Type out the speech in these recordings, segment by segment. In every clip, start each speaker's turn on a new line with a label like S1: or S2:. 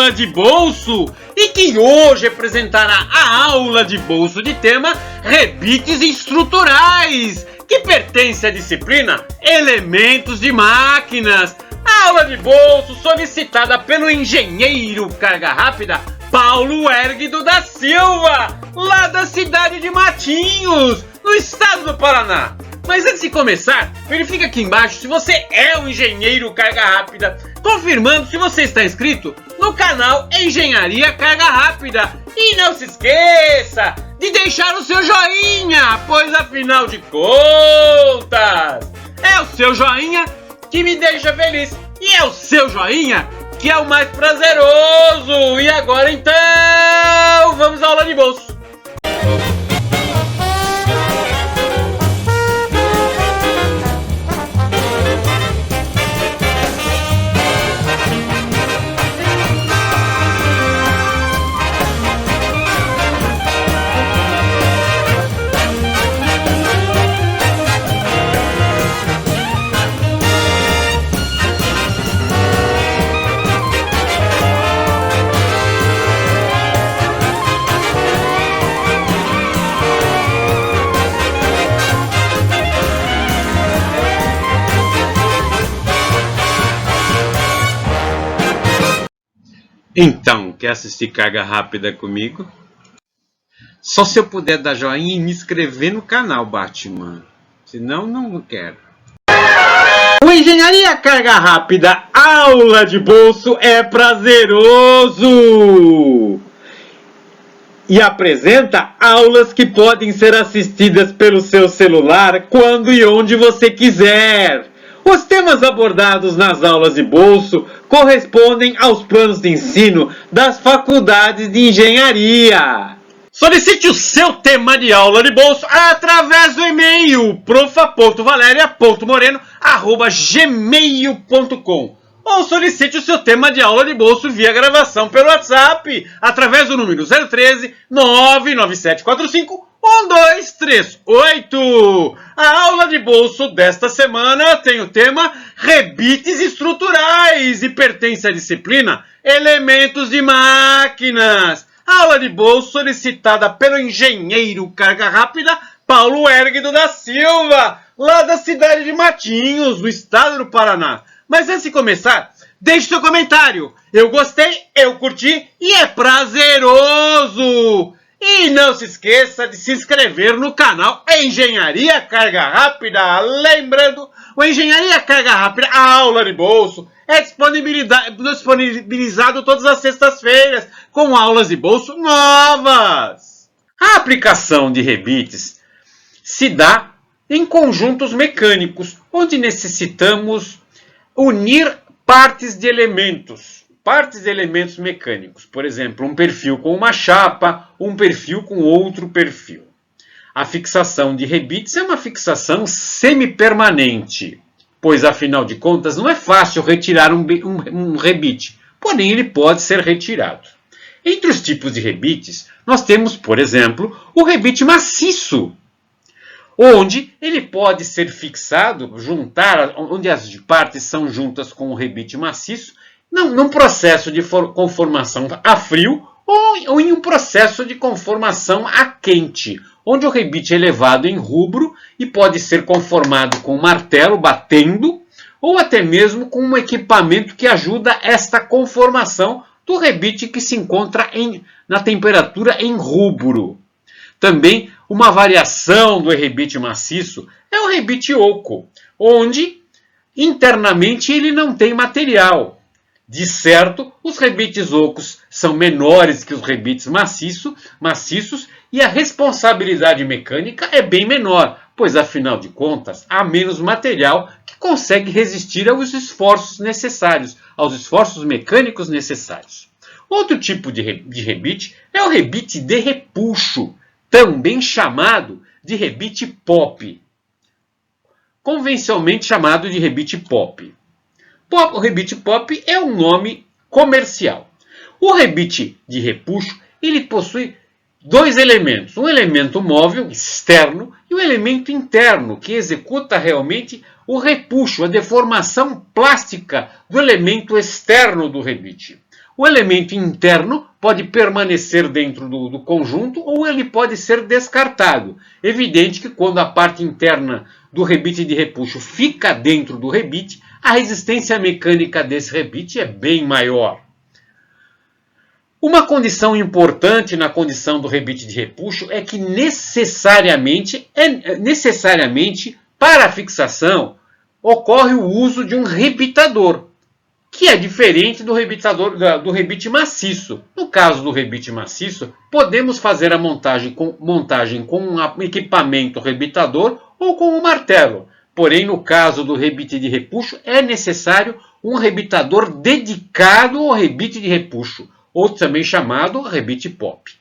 S1: aula de bolso e que hoje apresentará a aula de bolso de tema Rebites Estruturais, que pertence à disciplina Elementos de Máquinas. A aula de bolso solicitada pelo engenheiro carga rápida Paulo Érguido da Silva, lá da cidade de Matinhos, no estado do Paraná. Mas antes de começar, verifique aqui embaixo se você é um engenheiro carga rápida, confirmando se você está inscrito no canal Engenharia Carga Rápida. E não se esqueça de deixar o seu joinha, pois afinal de contas, é o seu joinha que me deixa feliz. E é o seu joinha que é o mais prazeroso. E agora então, vamos à aula de bolso. Então, quer assistir Carga Rápida comigo? Só se eu puder dar joinha e me inscrever no canal, Batman. Senão, não quero. O Engenharia Carga Rápida Aula de Bolso é prazeroso! E apresenta aulas que podem ser assistidas pelo seu celular quando e onde você quiser. Os temas abordados nas aulas de bolso correspondem aos planos de ensino das faculdades de engenharia. Solicite o seu tema de aula de bolso através do e-mail profa.valeria.moreno@gmail.com ou solicite o seu tema de aula de bolso via gravação pelo WhatsApp através do número 013 99745 1238. A aula de bolso desta semana tem o tema Rebites Estruturais e pertence à disciplina Elementos de Máquinas. A aula de bolso solicitada pelo engenheiro carga rápida Paulo Érguido da Silva, lá da cidade de Matinhos, no estado do Paraná. Mas antes de começar, deixe seu comentário. Eu gostei, eu curti e é prazeroso! E não se esqueça de se inscrever no canal Engenharia Carga Rápida. Lembrando, o Engenharia Carga Rápida, a aula de bolso, é disponibilizado todas as sextas-feiras, com aulas de bolso novas. A aplicação de rebites se dá em conjuntos mecânicos, onde necessitamos unir partes de elementos mecânicos. Por exemplo, um perfil com uma chapa, um perfil com outro perfil. A fixação de rebites é uma fixação semipermanente, pois, afinal de contas, não é fácil retirar um rebite, porém ele pode ser retirado. Entre os tipos de rebites, nós temos, por exemplo, o rebite maciço, onde ele pode ser fixado, onde as partes são juntas com o rebite maciço, num processo de conformação a frio ou em um processo de conformação a quente, onde o rebite é levado em rubro e pode ser conformado com um martelo batendo ou até mesmo com um equipamento que ajuda esta conformação do rebite que se encontra na temperatura em rubro. Também uma variação do rebite maciço é o rebite oco, onde internamente ele não tem material. De certo, os rebites ocos são menores que os rebites maciços e a responsabilidade mecânica é bem menor, pois afinal de contas há menos material que consegue resistir aos esforços mecânicos necessários. Outro tipo de rebite é o rebite de repuxo, também chamado de rebite pop, convencionalmente chamado de rebite pop. O rebite pop é um nome comercial. O rebite de repuxo ele possui dois elementos, um elemento móvel externo e um elemento interno que executa realmente o repuxo, a deformação plástica do elemento externo do rebite. O elemento interno pode permanecer dentro do conjunto ou ele pode ser descartado. Evidente que quando a parte interna do rebite de repuxo fica dentro do rebite, a resistência mecânica desse rebite é bem maior. Uma condição importante na condição do rebite de repuxo é que necessariamente para a fixação ocorre o uso de um rebitador, que é diferente do rebite maciço. No caso do rebite maciço, podemos fazer a montagem com um equipamento rebitador ou com um martelo. Porém, no caso do rebite de repuxo, é necessário um rebitador dedicado ao rebite de repuxo, ou também chamado rebite pop.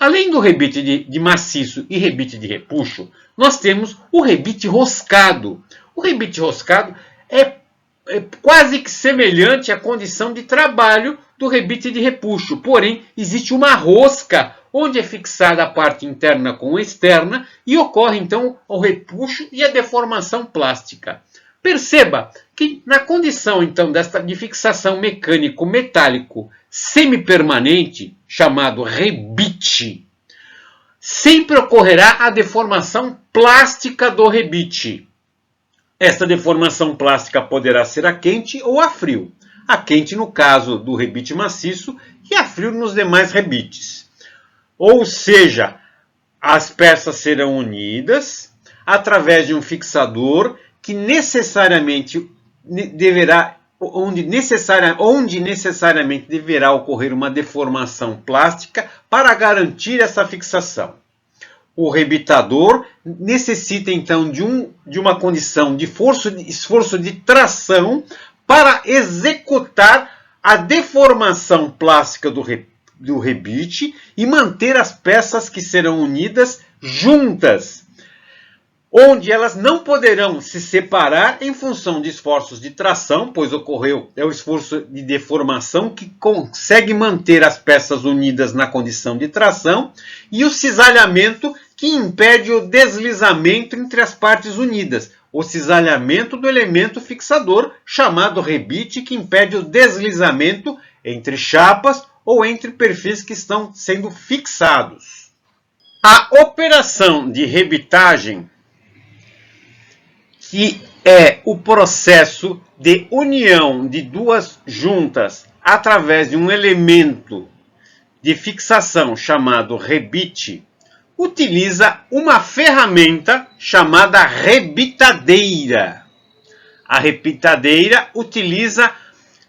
S1: Além do rebite de maciço e rebite de repuxo, nós temos o rebite roscado. O rebite roscado é quase que semelhante à condição de trabalho do rebite de repuxo. Porém, existe uma rosca onde é fixada a parte interna com a externa e ocorre então o repuxo e a deformação plástica. Perceba que na condição então de fixação mecânico-metálico semipermanente, chamado rebite, sempre ocorrerá a deformação plástica do rebite. Esta deformação plástica poderá ser a quente ou a frio. A quente no caso do rebite maciço e a frio nos demais rebites. Ou seja, as peças serão unidas através de um fixador que onde necessariamente deverá ocorrer uma deformação plástica para garantir essa fixação. O rebitador necessita então de uma condição de esforço de tração para executar a deformação plástica do rebite e manter as peças que serão unidas juntas, onde elas não poderão se separar em função de esforços de tração, pois ocorreu o esforço de deformação que consegue manter as peças unidas na condição de tração, e o cisalhamento que impede o deslizamento entre as partes unidas, o cisalhamento do elemento fixador, chamado rebite, que impede o deslizamento entre chapas ou entre perfis que estão sendo fixados. A operação de rebitagem, que é o processo de união de duas juntas através de um elemento de fixação chamado rebite, utiliza uma ferramenta chamada rebitadeira. A rebitadeira utiliza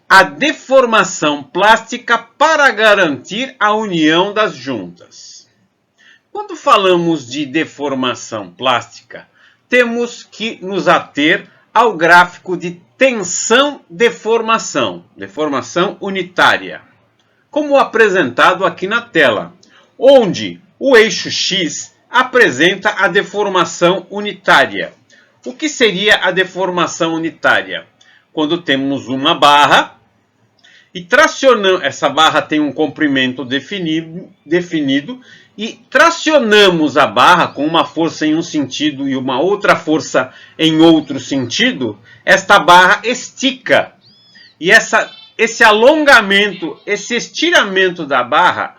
S1: a deformação plástica para garantir a união das juntas. Quando falamos de deformação plástica, temos que nos ater ao gráfico de tensão-deformação, deformação unitária, como apresentado aqui na tela, onde o eixo X apresenta a deformação unitária. O que seria a deformação unitária? Quando temos uma barra e tracionamos, essa barra tem um comprimento definido e tracionamos a barra com uma força em um sentido e uma outra força em outro sentido, esta barra estica. E esse alongamento, esse estiramento da barra,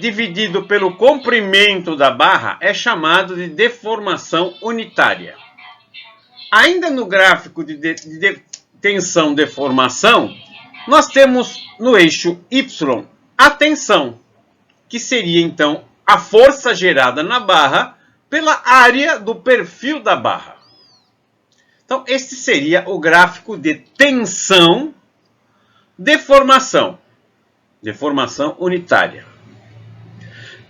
S1: dividido pelo comprimento da barra, é chamado de deformação unitária. Ainda no gráfico de tensão-deformação, nós temos no eixo Y a tensão, que seria então a força gerada na barra pela área do perfil da barra. Então, este seria o gráfico de tensão-deformação. Deformação unitária.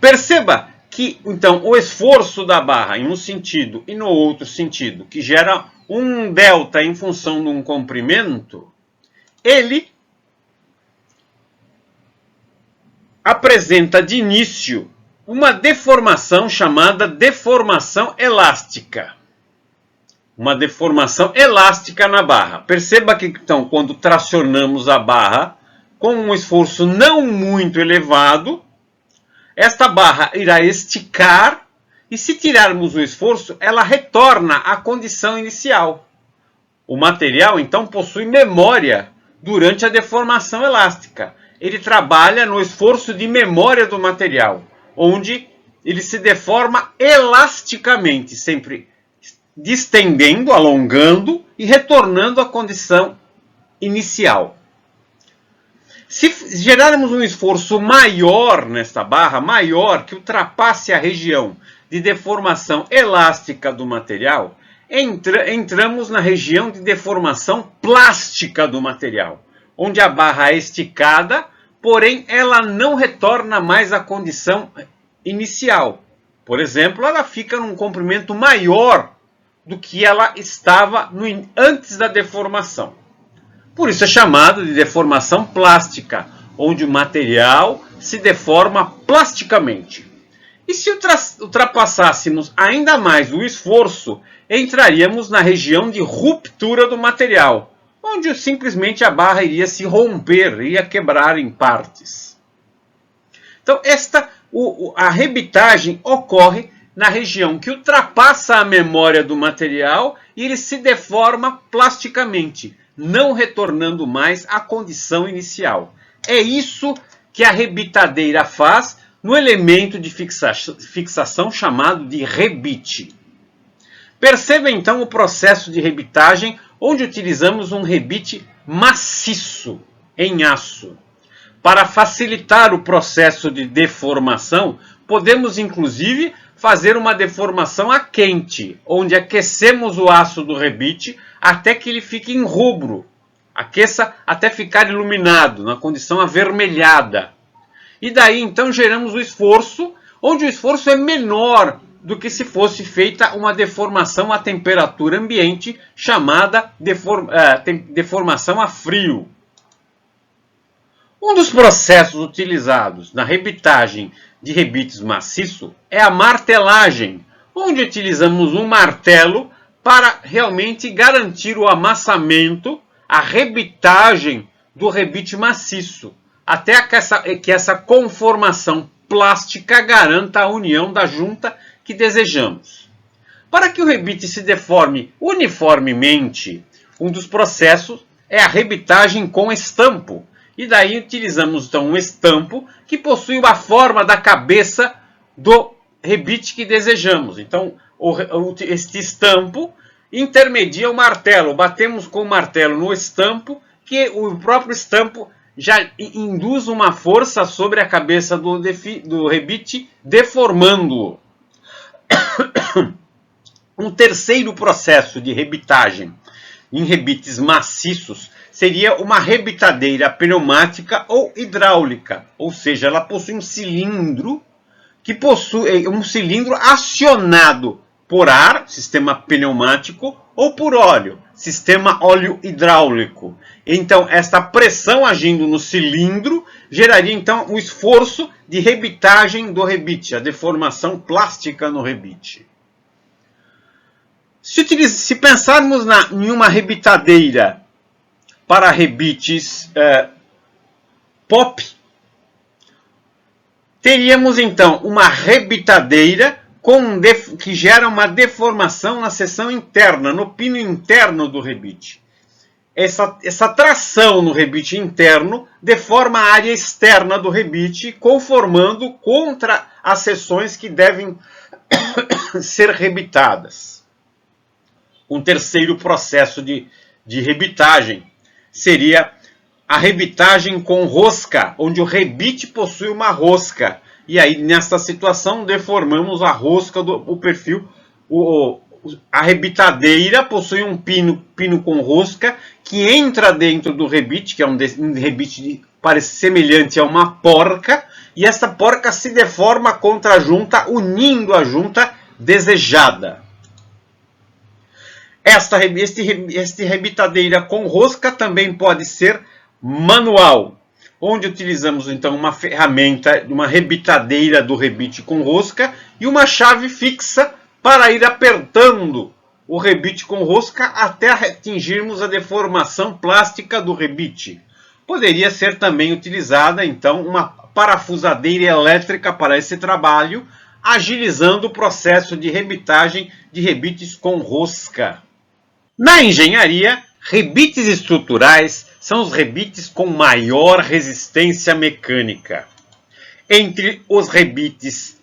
S1: Perceba que, então, o esforço da barra em um sentido e no outro sentido, que gera um delta em função de um comprimento, ele apresenta de início uma deformação chamada deformação elástica. Uma deformação elástica na barra. Perceba que, então, quando tracionamos a barra com um esforço não muito elevado, esta barra irá esticar e, se tirarmos o esforço, ela retorna à condição inicial. O material, então, possui memória durante a deformação elástica. Ele trabalha no esforço de memória do material, onde ele se deforma elasticamente, sempre distendendo, alongando e retornando à condição inicial. Se gerarmos um esforço maior nesta barra, maior, que ultrapasse a região de deformação elástica do material, entramos na região de deformação plástica do material, onde a barra é esticada, porém ela não retorna mais à condição inicial. Por exemplo, ela fica num comprimento maior do que ela estava antes da deformação. Por isso é chamado de deformação plástica, onde o material se deforma plasticamente. E se ultrapassássemos ainda mais o esforço, entraríamos na região de ruptura do material, onde simplesmente a barra iria se romper, iria quebrar em partes. Então, a rebitagem ocorre na região que ultrapassa a memória do material e ele se deforma plasticamente, não retornando mais à condição inicial. É isso que a rebitadeira faz no elemento de fixação chamado de rebite. Perceba então o processo de rebitagem, onde utilizamos um rebite maciço, em aço. Para facilitar o processo de deformação, podemos inclusive fazer uma deformação a quente, onde aquecemos o aço do rebite até que ele fique em rubro. Aqueça até ficar iluminado, na condição avermelhada. E daí então geramos o esforço, onde o esforço é menor do que se fosse feita uma deformação à temperatura ambiente, chamada deformação a frio. Um dos processos utilizados na rebitagem de rebites maciço é a martelagem, onde utilizamos um martelo para realmente garantir o amassamento, a rebitagem do rebite maciço, até que essa conformação plástica garanta a união da junta que desejamos. Para que o rebite se deforme uniformemente, um dos processos é a rebitagem com estampo. E daí utilizamos então um estampo que possui a forma da cabeça do rebite que desejamos. Então, este estampo intermedia o martelo. Batemos com o martelo no estampo, que o próprio estampo já induz uma força sobre a cabeça do rebite, deformando-o. Um terceiro processo de rebitagem em rebites maciços seria uma rebitadeira pneumática ou hidráulica, ou seja, ela possui um cilindro acionado por ar, sistema pneumático, ou por óleo, sistema óleo hidráulico. Então, esta pressão agindo no cilindro geraria então o esforço de rebitagem do rebite, a deformação plástica no rebite. Se pensarmos em uma rebitadeira para rebites pop, teríamos então uma rebitadeira que gera uma deformação na seção interna, no pino interno do rebite. Essa tração no rebite interno deforma a área externa do rebite, conformando contra as seções que devem ser rebitadas. Um terceiro processo de rebitagem seria a rebitagem com rosca, onde o rebite possui uma rosca. E aí, nesta situação, deformamos a rosca do perfil. A rebitadeira possui um pino com rosca que entra dentro do rebite, que é um rebite semelhante a uma porca, e essa porca se deforma contra a junta, unindo a junta desejada. Este rebitadeira com rosca também pode ser manual, onde utilizamos então uma ferramenta, uma rebitadeira do rebite com rosca e uma chave fixa para ir apertando o rebite com rosca até atingirmos a deformação plástica do rebite. Poderia ser também utilizada então uma parafusadeira elétrica para esse trabalho, agilizando o processo de rebitagem de rebites com rosca. Na engenharia, Rebites estruturais são os rebites com maior resistência mecânica. Entre os rebites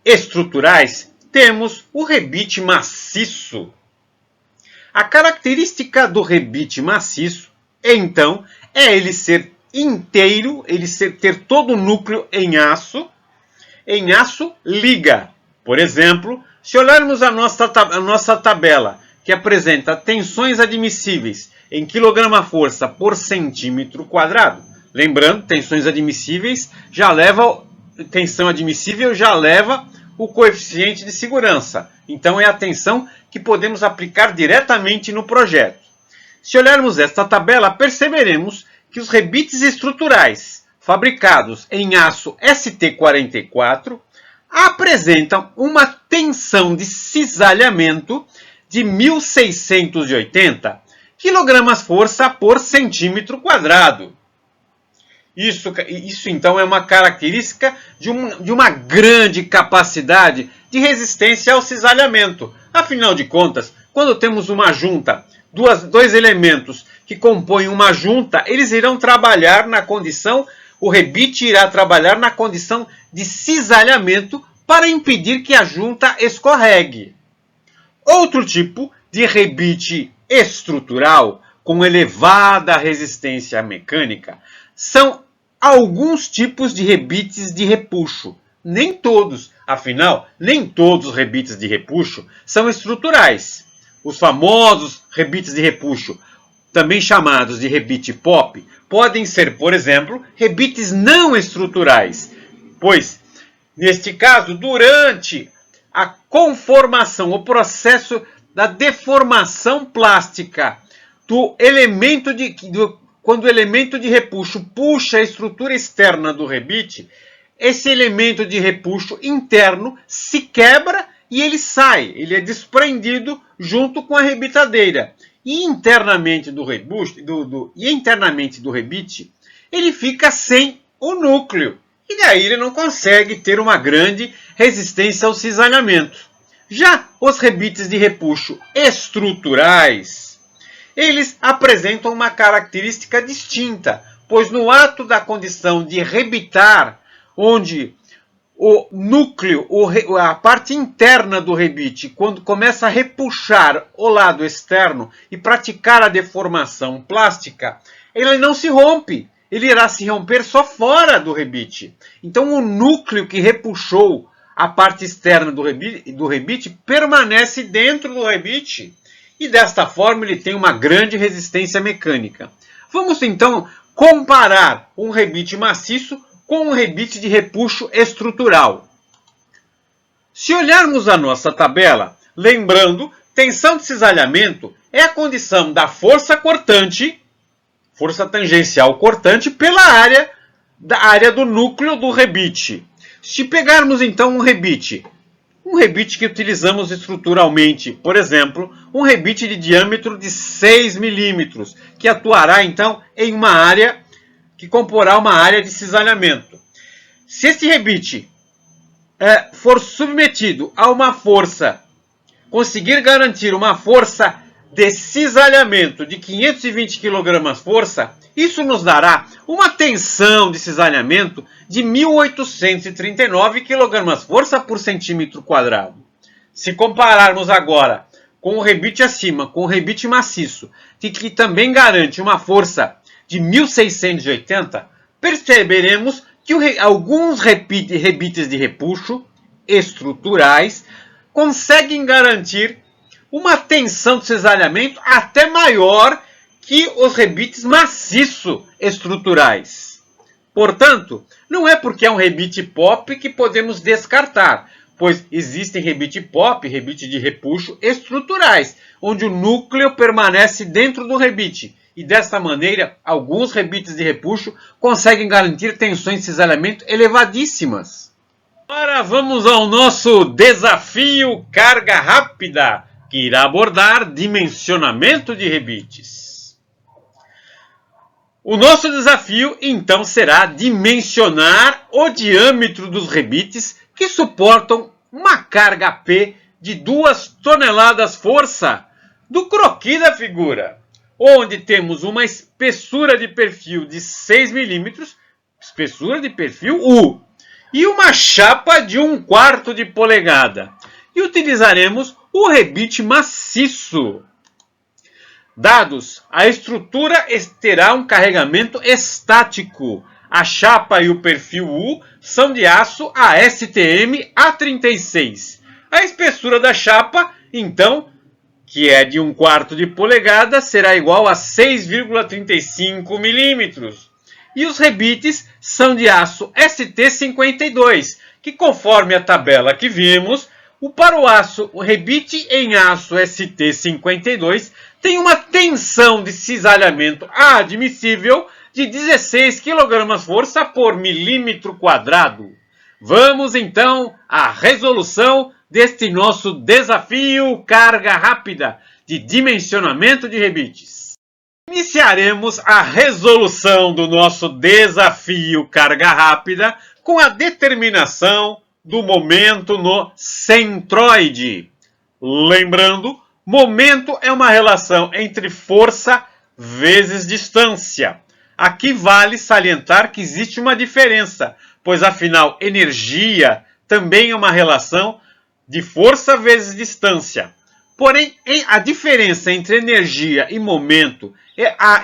S1: estruturais, temos o rebite maciço. A característica do rebite maciço, então, é ele ser inteiro, ter todo o núcleo em aço liga. Por exemplo, se olharmos a nossa tabela, que apresenta tensões admissíveis em quilograma-força por centímetro quadrado, lembrando, tensão admissível já leva o coeficiente de segurança. Então, é a tensão que podemos aplicar diretamente no projeto. Se olharmos esta tabela, perceberemos que os rebites estruturais fabricados em aço ST44 apresentam uma tensão de cisalhamento de 1.680 kgfm por centímetro quadrado. Isso então é uma característica de uma grande capacidade de resistência ao cisalhamento. Afinal de contas, quando temos uma junta, dois elementos que compõem uma junta, eles irão trabalhar na condição, o rebite irá trabalhar na condição de cisalhamento para impedir que a junta escorregue. Outro tipo de rebite estrutural com elevada resistência mecânica são alguns tipos de rebites de repuxo. Nem todos, afinal, nem todos os rebites de repuxo são estruturais. Os famosos rebites de repuxo, também chamados de rebite pop, podem ser, por exemplo, rebites não estruturais, pois, neste caso, durante a conformação, o processo da deformação plástica quando o elemento de repuxo puxa a estrutura externa do rebite, esse elemento de repuxo interno se quebra e ele sai, ele é desprendido junto com a rebitadeira. E internamente do rebite, ele fica sem o núcleo. E daí ele não consegue ter uma grande resistência ao cisalhamento. Já os rebites de repuxo estruturais, eles apresentam uma característica distinta, pois no ato da condição de rebitar, onde o núcleo, a parte interna do rebite, quando começa a repuxar o lado externo e praticar a deformação plástica, ele não se rompe, ele irá se romper só fora do rebite. Então o núcleo que repuxou a parte externa do rebite permanece dentro do rebite e desta forma ele tem uma grande resistência mecânica. Vamos então comparar um rebite maciço com um rebite de repuxo estrutural. Se olharmos a nossa tabela, lembrando, tensão de cisalhamento é a condição da força cortante, força tangencial cortante, pela área do núcleo do rebite. Se pegarmos então um rebite que utilizamos estruturalmente, por exemplo, um rebite de diâmetro de 6 milímetros, que atuará então em uma área que comporá uma área de cisalhamento. Se esse rebite for submetido a uma força, conseguir garantir uma força de cisalhamento de 520 kgfm, isso nos dará uma tensão de cisalhamento de 1.839 kgfm por centímetro quadrado. Se compararmos agora com o rebite acima, com o rebite maciço, que também garante uma força de 1.680, perceberemos que alguns rebites de repuxo estruturais conseguem garantir uma tensão de cisalhamento até maior que os rebites maciço estruturais. Portanto, não é porque é um rebite pop que podemos descartar, pois existem rebite pop, rebite de repuxo estruturais, onde o núcleo permanece dentro do rebite. E desta maneira, alguns rebites de repuxo conseguem garantir tensões de cisalhamento elevadíssimas. Agora vamos ao nosso desafio carga rápida, que irá abordar dimensionamento de rebites. O nosso desafio, então, será dimensionar o diâmetro dos rebites que suportam uma carga P de 2 toneladas força do croquis da figura. onde temos uma espessura de perfil de 6 milímetros, espessura de perfil U, e uma chapa de 1/4 de polegada. E utilizaremos o rebite maciço. Dados, a estrutura terá um carregamento estático. A chapa e o perfil U são de aço ASTM A36. A espessura da chapa, então, que é de 1/4 de polegada, será igual a 6,35 milímetros. E os rebites são de aço ST52, que conforme a tabela que vimos, para o rebite em aço ST52 tem uma tensão de cisalhamento admissível de 16 kgfm por milímetro quadrado. Vamos então à resolução deste nosso desafio carga rápida de dimensionamento de rebites. Iniciaremos a resolução do nosso desafio carga rápida com a determinação do momento no centroide. Lembrando, momento é uma relação entre força vezes distância. Aqui vale salientar que existe uma diferença, pois afinal energia também é uma relação de força vezes distância. Porém, a diferença entre energia e momento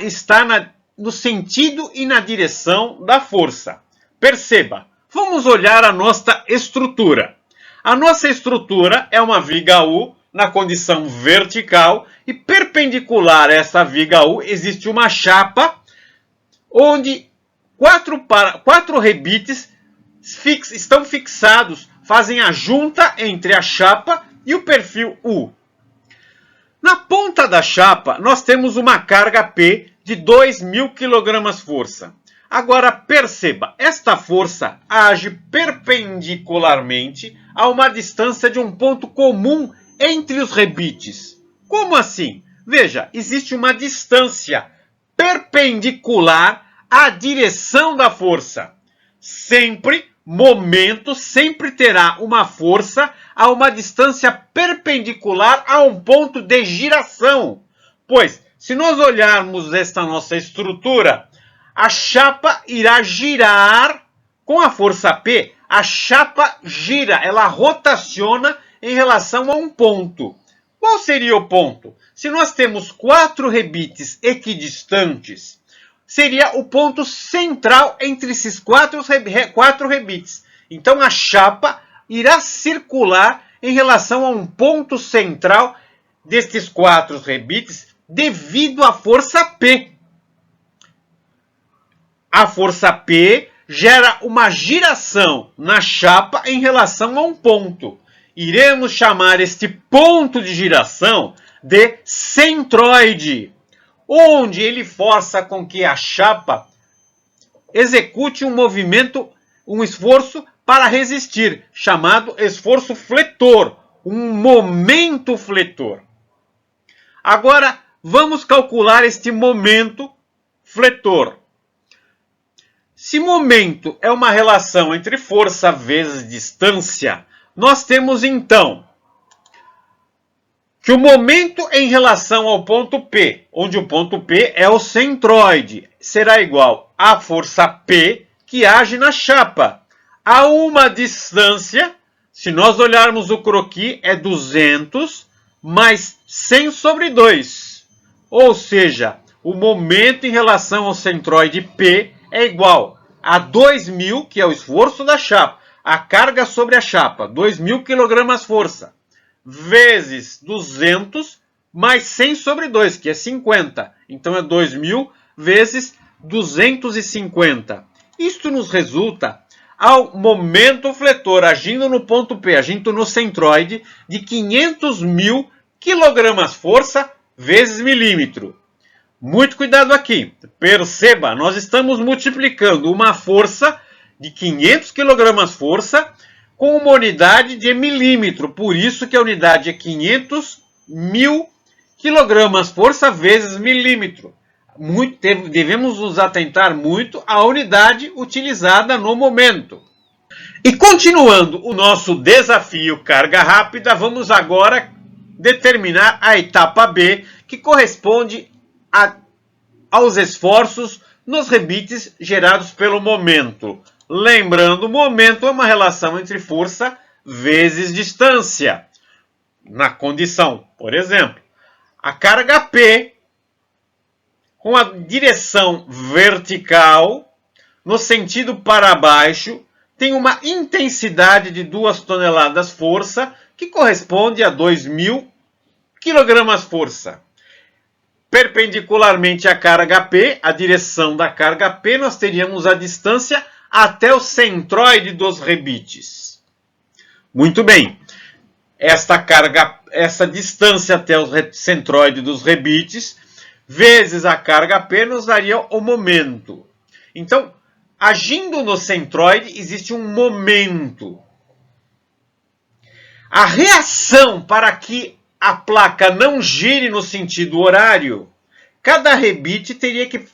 S1: está no sentido e na direção da força. Perceba, vamos olhar a nossa estrutura. A nossa estrutura é uma viga U na condição vertical e perpendicular a essa viga U existe uma chapa onde quatro rebites estão fixados, fazem a junta entre a chapa e o perfil U. Na ponta da chapa, nós temos uma carga P de 2.000 kgfm. Agora perceba, esta força age perpendicularmente a uma distância de um ponto comum entre os rebites. Como assim? Veja, existe uma distância perpendicular à direção da força. Momento sempre terá uma força a uma distância perpendicular a um ponto de giração. Pois, se nós olharmos esta nossa estrutura, a chapa irá girar com a força P. A chapa gira, ela rotaciona em relação a um ponto. Qual seria o ponto? Se nós temos 4 rebites equidistantes, seria o ponto central entre esses quatro rebites. Então a chapa irá circular em relação a um ponto central destes 4 rebites devido à força P. A força P gera uma giração na chapa em relação a um ponto. Iremos chamar este ponto de giração de centroide, onde ele força com que a chapa execute um movimento, um esforço para resistir, chamado esforço fletor, um momento fletor. Agora, vamos calcular este momento fletor. Se momento é uma relação entre força vezes distância, nós temos então que o momento em relação ao ponto P, onde o ponto P é o centroide, será igual à força P que age na chapa. A uma distância, se nós olharmos o croquis, é 200 mais 100 sobre 2. Ou seja, o momento em relação ao centroide P é igual a 2.000, que é o esforço da chapa, a carga sobre a chapa, 2.000 kgfm, vezes 200 mais 100 sobre 2, que é 50. Então é 2.000 vezes 250. Isto nos resulta ao momento fletor agindo no ponto P, agindo no centroide, de 500.000 kgfm vezes milímetro. Muito cuidado aqui. Perceba, nós estamos multiplicando uma força de 500 kgfm com uma unidade de milímetro. Por isso que a unidade é 500.000 kgfm vezes milímetro. Devemos nos atentar muito à unidade utilizada no momento. E continuando o nosso desafio carga rápida, vamos agora determinar a etapa B, que corresponde aos esforços nos rebites gerados pelo momento. Lembrando, o momento é uma relação entre força vezes distância. Na condição, por exemplo, a carga P com a direção vertical no sentido para baixo tem uma intensidade de 2 toneladas força, que corresponde a 2.000 kg-força. Perpendicularmente à carga P, a direção da carga P, nós teríamos a distância até o centroide dos rebites. Muito bem. Essa distância até o centroide dos rebites, vezes a carga P, nos daria o momento. Então, agindo no centroide, existe um momento. A reação para que a placa não gire no sentido horário, cada rebite teria que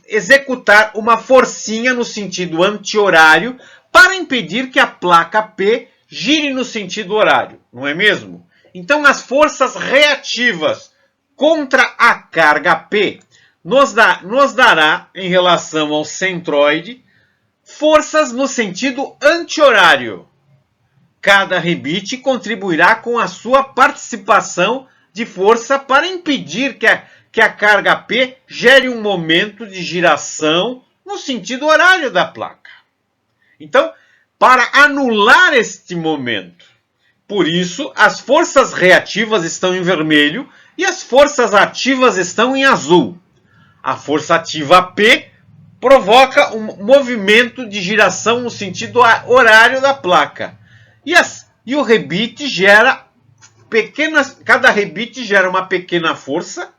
S1: executar uma forcinha no sentido anti-horário para impedir que a placa P gire no sentido horário, não é mesmo? Então, as forças reativas contra a carga P nos dará, em relação ao centroide, forças no sentido anti-horário. Cada rebite contribuirá com a sua participação de força para impedir que a carga P gere um momento de giração no sentido horário da placa. Então, para anular este momento, por isso, as forças reativas estão em vermelho e as forças ativas estão em azul. A força ativa P provoca um movimento de giração no sentido horário da placa. E o rebite gera cada rebite gera uma pequena força,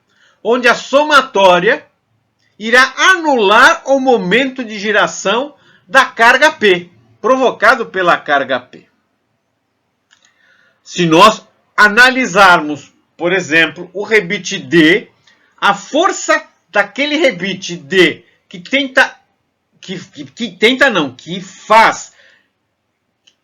S1: onde a somatória irá anular o momento de giração da carga P, provocado pela carga P. Se nós analisarmos, por exemplo, o rebite D, a força daquele rebite D que faz,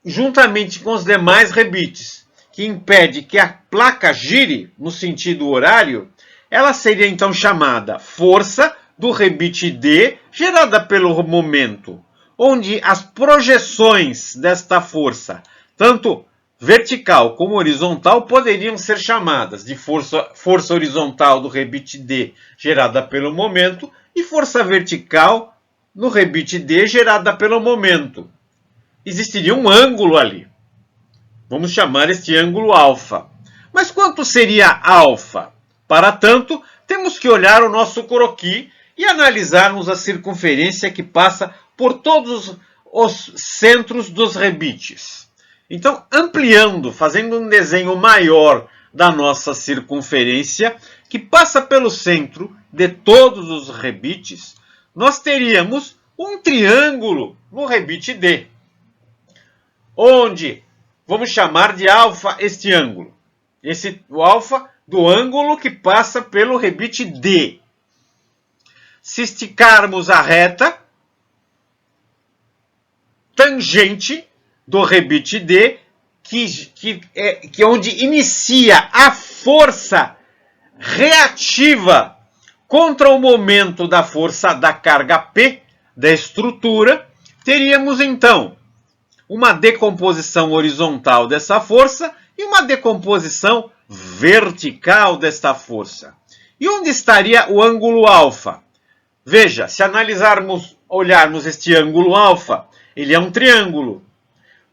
S1: juntamente com os demais rebites, que impede que a placa gire no sentido horário, ela seria então chamada força do rebite D gerada pelo momento, onde as projeções desta força, tanto vertical como horizontal, poderiam ser chamadas de força horizontal do rebite D gerada pelo momento e força vertical no rebite D gerada pelo momento. Existiria um ângulo ali. Vamos chamar este ângulo alfa. Mas quanto seria alfa? Para tanto, temos que olhar o nosso croquis e analisarmos a circunferência que passa por todos os centros dos rebites. Então, ampliando, fazendo um desenho maior da nossa circunferência, que passa pelo centro de todos os rebites, nós teríamos um triângulo no rebite D, onde vamos chamar de alfa este ângulo. O alfa do ângulo que passa pelo rebite D. Se esticarmos a reta tangente do rebite D, que onde inicia a força reativa contra o momento da força da carga P da estrutura, teríamos então uma decomposição horizontal dessa força e uma decomposição vertical desta força. E onde estaria o ângulo alfa? Veja, se olharmos este ângulo alfa, ele é um triângulo.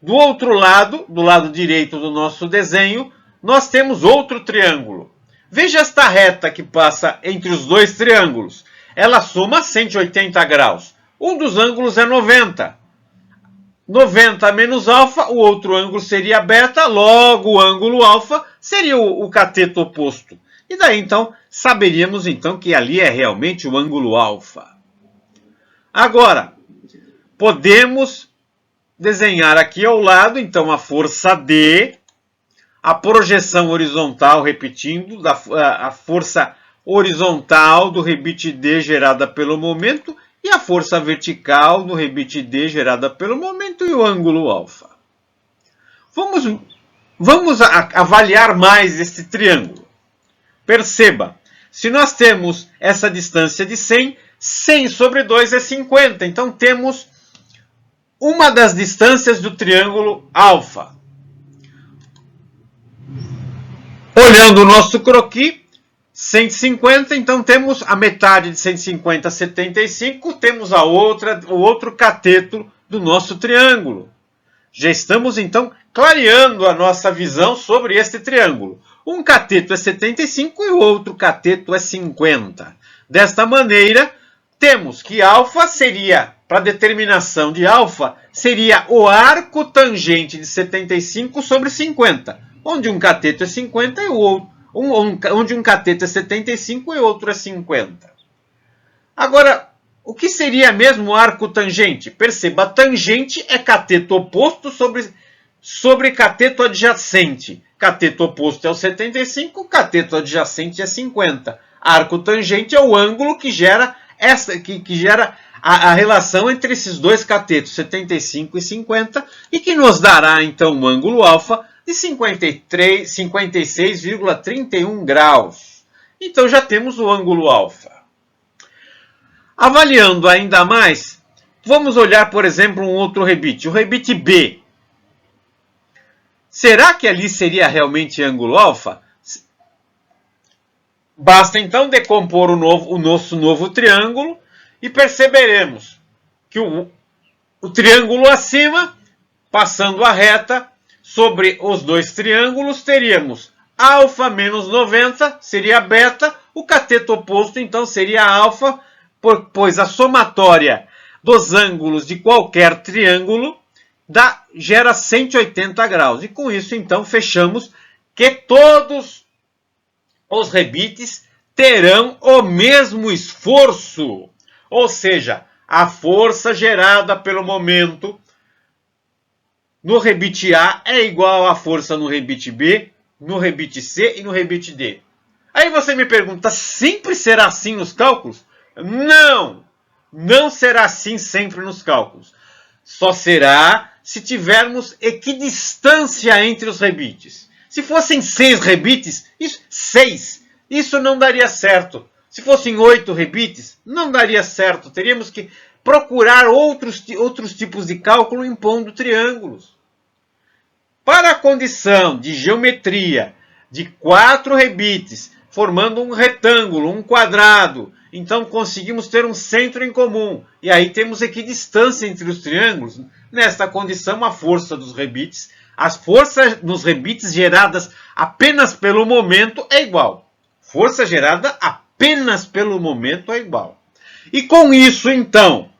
S1: Do outro lado, do lado direito do nosso desenho, nós temos outro triângulo. Veja esta reta que passa entre os dois triângulos. Ela soma 180 graus. Um dos ângulos é 90. 90 menos alfa, o outro ângulo seria beta, logo o ângulo alfa seria o cateto oposto. E daí então, saberíamos então que ali é realmente o ângulo alfa. Agora, podemos desenhar aqui ao lado, então, a força D, a projeção horizontal, repetindo, a força horizontal do rebite D gerada pelo momento e a força vertical do rebite D gerada pelo momento e o ângulo alfa. Vamos avaliar mais este triângulo. Perceba, Se nós temos essa distância de 100, 100 sobre 2 é 50. Então temos uma das distâncias do triângulo alfa. Olhando o nosso croquis, 150, então temos a metade de 150, 75, temos o outro cateto do nosso triângulo. Já estamos, então, clareando a nossa visão sobre este triângulo. Um cateto é 75 e o outro cateto é 50. Desta maneira, temos que alfa seria, para determinação de alfa, seria o arco tangente de 75 sobre 50, onde um cateto é 50 e o outro. Onde um cateto é 75 e outro é 50. Agora, o que seria mesmo o arco tangente? Perceba, tangente é cateto oposto sobre cateto adjacente. Cateto oposto é o 75, cateto adjacente é 50. Arco tangente é o ângulo que gera a relação entre esses dois catetos, 75 e 50, e que nos dará então um ângulo alfa de 56,31 graus. Então já temos o ângulo alfa. Avaliando ainda mais, vamos olhar, por exemplo, um outro rebite, o rebite B. Será que ali seria realmente ângulo alfa? Basta então decompor o nosso novo triângulo e perceberemos que o triângulo acima, passando a reta, sobre os dois triângulos teríamos alfa menos 90, seria beta, o cateto oposto então seria alfa, pois a somatória dos ângulos de qualquer triângulo gera 180 graus. E com isso então fechamos que todos os rebites terão o mesmo esforço, ou seja, a força gerada pelo momento no rebite A é igual à força no rebite B, no rebite C e no rebite D. Aí você me pergunta, sempre será assim nos cálculos? Não! Não será assim sempre nos cálculos. Só será se tivermos equidistância entre os rebites. Se fossem 6 rebites, isso não daria certo. Se fossem 8 rebites, não daria certo. Teríamos que procurar outros tipos de cálculo impondo triângulos. Para a condição de geometria de 4 rebites, formando um retângulo, um quadrado, então conseguimos ter um centro em comum. E aí temos equidistância entre os triângulos. Nesta condição, a força dos rebites, as forças nos rebites geradas apenas pelo momento é igual. Força gerada apenas pelo momento é igual. E com isso, então,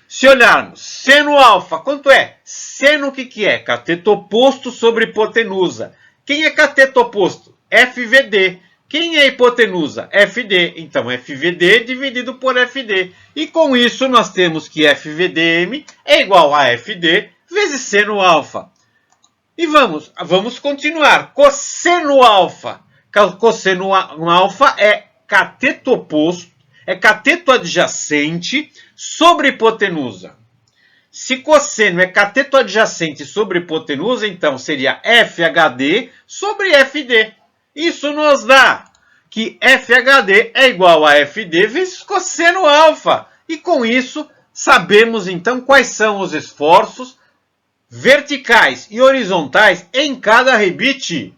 S1: se olharmos seno alfa, quanto é? Seno o que é? Cateto oposto sobre hipotenusa. Quem é cateto oposto? FVD. Quem é hipotenusa? FD. Então, FVD dividido por FD. E com isso, nós temos que FVDM é igual a FD vezes seno alfa. E vamos continuar. Cosseno alfa. Cosseno alfa é cateto oposto, é cateto adjacente sobre hipotenusa. Se cosseno é cateto adjacente sobre hipotenusa, então seria FHD sobre FD. Isso nos dá que FHD é igual a FD vezes cosseno alfa. E com isso, sabemos então quais são os esforços verticais e horizontais em cada rebite.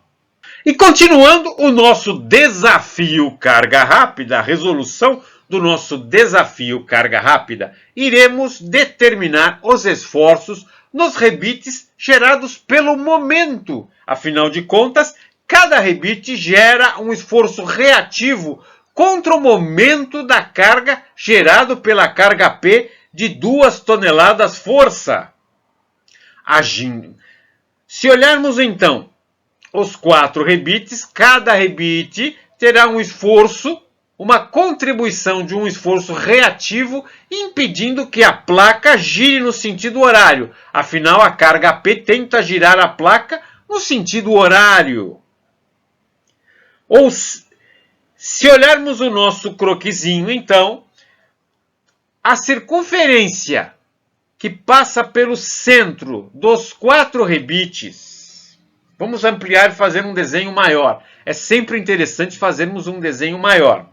S1: E continuando o nosso desafio carga rápida, a resolução do nosso desafio carga rápida, iremos determinar os esforços nos rebites gerados pelo momento. Afinal de contas, cada rebite gera um esforço reativo contra o momento da carga gerado pela carga P de 2 toneladas força. Agindo. Se olharmos então os 4 rebites, cada rebite terá um esforço, uma contribuição de um esforço reativo, impedindo que a placa gire no sentido horário. Afinal, a carga P tenta girar a placa no sentido horário. Ou se olharmos o nosso croquisinho, então, a circunferência que passa pelo centro dos 4 rebites. Vamos ampliar e fazer um desenho maior. É sempre interessante fazermos um desenho maior.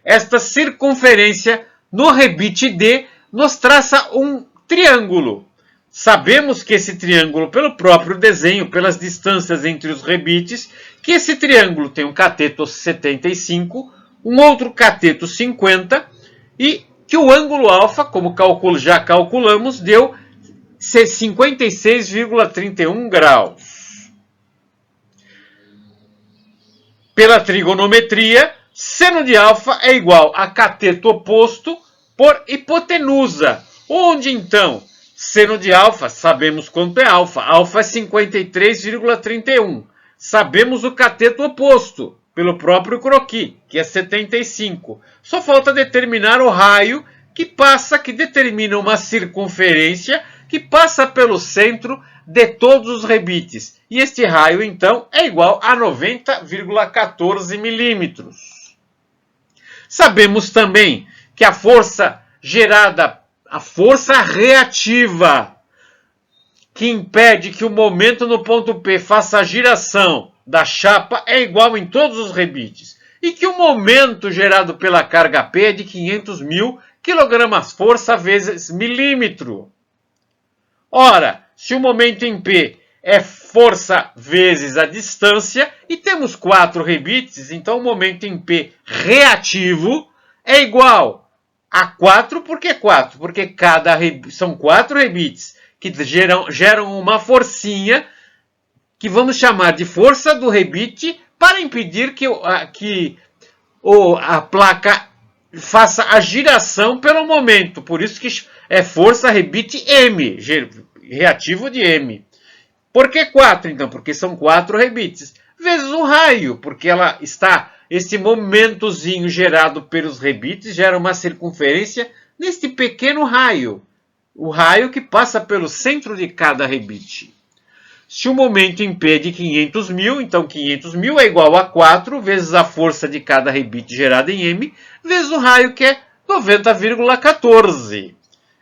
S1: esta circunferência no rebite D nos traça um triângulo. Sabemos que esse triângulo, pelo próprio desenho, pelas distâncias entre os rebites, que esse triângulo tem um cateto 75, um outro cateto 50 e que o ângulo alfa, como já calculamos, deu 56,31 graus. Pela trigonometria, seno de alfa é igual a cateto oposto por hipotenusa, onde então seno de alfa, sabemos quanto é alfa. Alfa é 53,31. Sabemos o cateto oposto, pelo próprio croquis, que é 75. Só falta determinar o raio que determina uma circunferência que passa pelo centro de todos os rebites. E este raio, então, é igual a 90,14 milímetros. Sabemos também que a força gerada, a força reativa, que impede que o momento no ponto P faça a giração da chapa, é igual em todos os rebites. E que o momento gerado pela carga P é de 500.000 kgfm vezes milímetro. Ora, se o momento em P é força vezes a distância, e temos 4 rebites, então o momento em P reativo é igual a 4, por que 4? Porque são 4 rebites que geram uma forcinha que vamos chamar de força do rebite para impedir que a placa faça a giração pelo momento. Por isso que é força rebite M, reativo de M. Por que 4, então? Porque são 4 rebites. Vezes o raio, porque esse momentozinho gerado pelos rebites gera uma circunferência neste pequeno raio. O raio que passa pelo centro de cada rebite. Se o momento em P é de 500.000, então 500.000 é igual a 4 vezes a força de cada rebite gerada em M, vezes o raio, que é 90,14.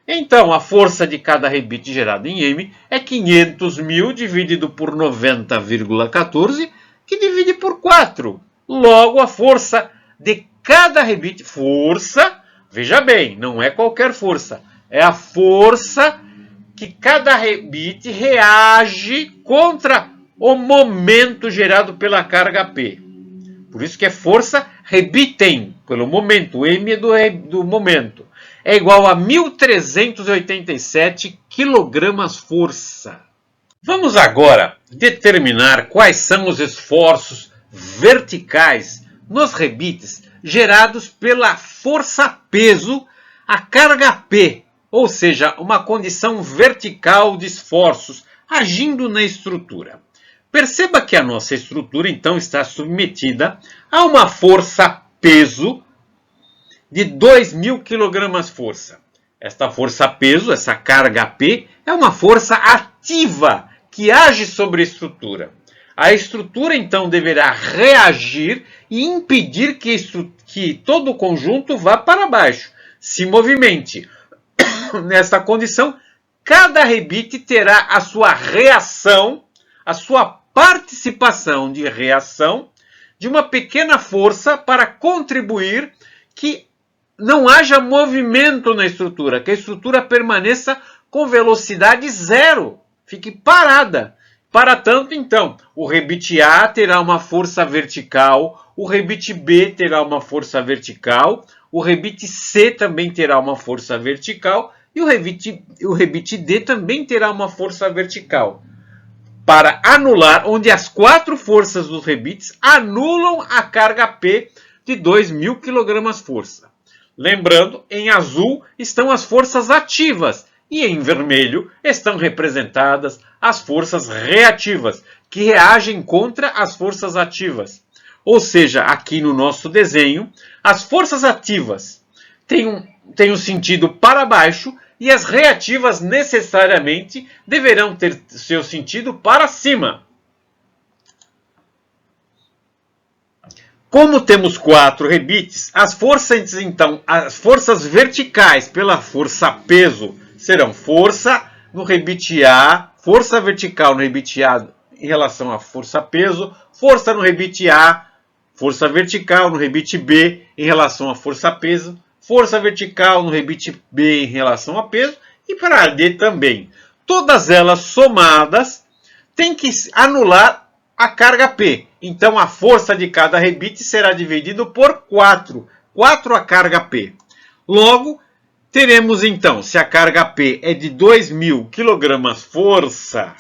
S1: Então, a força de cada rebite gerado em M é 500.000 dividido por 90,14, que divide por 4. Logo, a força de cada rebite, veja bem, não é qualquer força, é a força que cada rebite reage contra o momento gerado pela carga P. Por isso que é força rebitem, pelo momento, o M é do momento. É igual a 1.387 kg-força. Vamos agora determinar quais são os esforços verticais nos rebites gerados pela força-peso, a carga P, ou seja, uma condição vertical de esforços agindo na estrutura. Perceba que a nossa estrutura, então, está submetida a uma força-peso de 2.000 kg-força. Esta força-peso, essa carga P, é uma força ativa que age sobre a estrutura. A estrutura, então, deverá reagir e impedir que todo o conjunto vá para baixo, se movimente. Nesta condição, cada rebite terá a sua reação, a sua participação de reação de uma pequena força para contribuir que não haja movimento na estrutura, que a estrutura permaneça com velocidade zero, fique parada. Para tanto, então, o rebite A terá uma força vertical, o rebite B terá uma força vertical, o rebite C também terá uma força vertical e o rebite D também terá uma força vertical. Para anular, onde as 4 forças dos rebites anulam a carga P de 2.000 kg-força. Lembrando, em azul estão as forças ativas e em vermelho estão representadas as forças reativas, que reagem contra as forças ativas. Ou seja, aqui no nosso desenho, as forças ativas têm um sentido para baixo e as reativas necessariamente deverão ter seu sentido para cima. Como temos 4 rebites, as forças verticais pela força-peso serão força no rebite A, força vertical no rebite A em relação à força-peso, força no rebite A força vertical no rebite B em relação à força-peso, força vertical no rebite B em relação a peso e para a D também. Todas elas somadas têm que anular a carga P. Então a força de cada rebite será dividido por 4. 4 a carga P. Logo, teremos então, se a carga P é de 2.000 kg força,